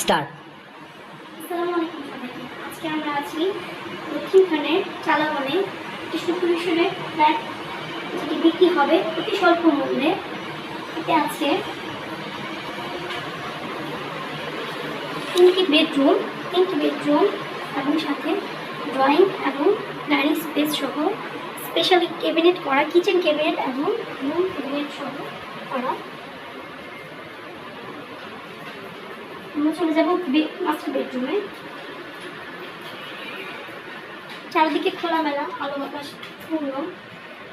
Start. আসসালামু আলাইকুম সবাইকে। আজকে আমরা আছি দক্ষিণখানের চালাবনে কৃষ্ণ পরিসরের ফ্ল্যাট, যেটি বিক্রি হবে অতি স্বল্প মূল্যে। এতে আছে 3টি বেডরুম এবং সাথে ড্রয়িং এবং ডাইনিং স্পেস সহ স্পেশালি ক্যাবিনেট করা কিচেন ক্যাবিনেট এবং রুম ক্যাবিনেট সহ করা। আমরা চলে যাব মাস্টার বেডরুমে। চারদিকে খোলামেলা আলো বাতাস পূর্ণ।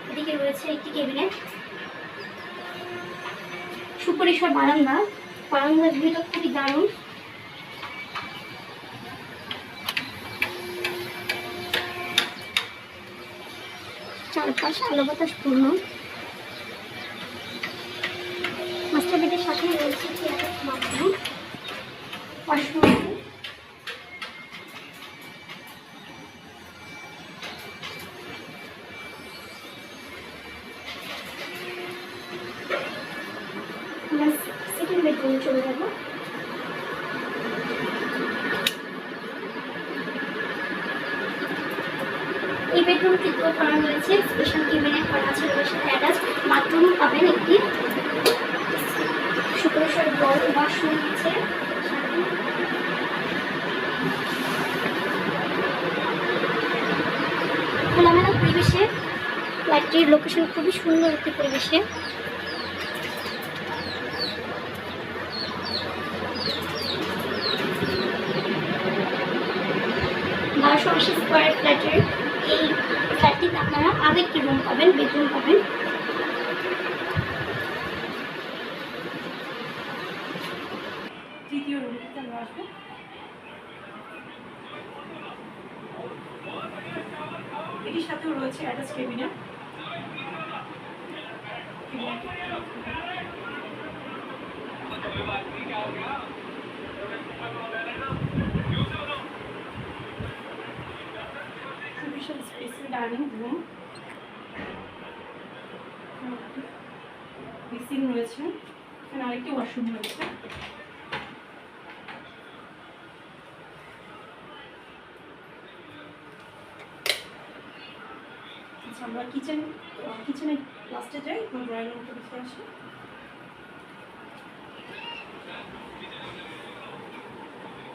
এদিকে রয়েছে একটি ক্যাবিনেট, সুপরিসর বারান্দার ভিউটা খুবই দারুণ। চারপাশ আলো বাতাস পূর্ণ। মাস্টার বেডের সাথে রয়েছে একটি অ্যাটাচ বাথরুম, ওয়াশরুম। আমরা সেকেন্ড বেডরুমে চলে যাব। এই বেডরুমটিতে করা রয়েছে স্পেশাল ক্যাবিনেট করা আছে, রয়েছে অ্যাটাচ বাথরুম পাবেন, একটি সুপরিসর বড় ওয়াশরুম আছে। খোলামেলা পরিবেশে ফ্ল্যাটটির লোকেশন খুবই সুন্দর একটি পরিবেশে। $1280 স্কোয়ার ফ্ল্যাটের এই ফ্ল্যাটটিতে আপনারা আরও একটি রুম পাবেন, বেডরুম পাবেন। তৃতীয় রুমটিতে আমরা আসবো। এটির সাথেও রয়েছে অ্যাটাচ ক্যাবিনেট। সুবিশাল স্পেসের ডাইনিং রুম, বেসিন রয়েছে, এখানে আরেকটি ওয়াশরুম রয়েছে। আচ্ছা, আমরা কিচেনে লাস্টে যাই, ড্রয়িং রুমটা দেখে আসি।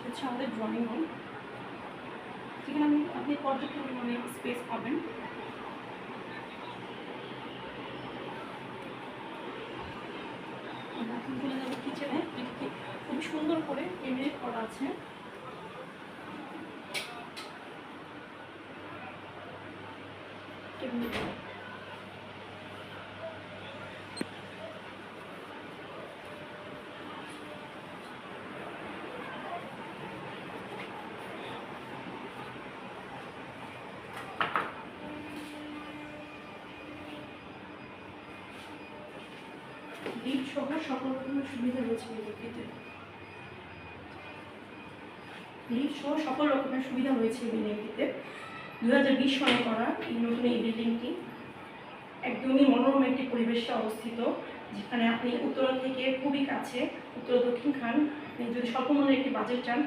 হচ্ছে আমাদের ড্রয়িং রুম, যেখানে আপনি পর্যাপ্ত পরিমাণে স্পেস পাবেন। এখন চলে যাবো কিচেনে, যেটিকে খুব সুন্দর করে এমএড করা আছে। লিফট সহ সকল রকমের সুবিধা রয়েছে এই বিল্ডিংটিতে। 2020 সালে করা এই নতুন এই বিল্ডিংটি একদমই মনোরম একটি পরিবেশে অবস্থিত, যেখানে আপনি উত্তরা থেকে খুবই কাছে। উত্তরা দক্ষিণ খান, আপনি যদি স্বল্পমূল্যের একটি বাজেট চান,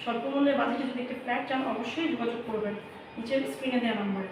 স্বল্পমূল্যের বাজেটে যদি একটি ফ্ল্যাট চান, অবশ্যই যোগাযোগ করবেন নিচের স্ক্রিনে দেওয়া নাম্বারে।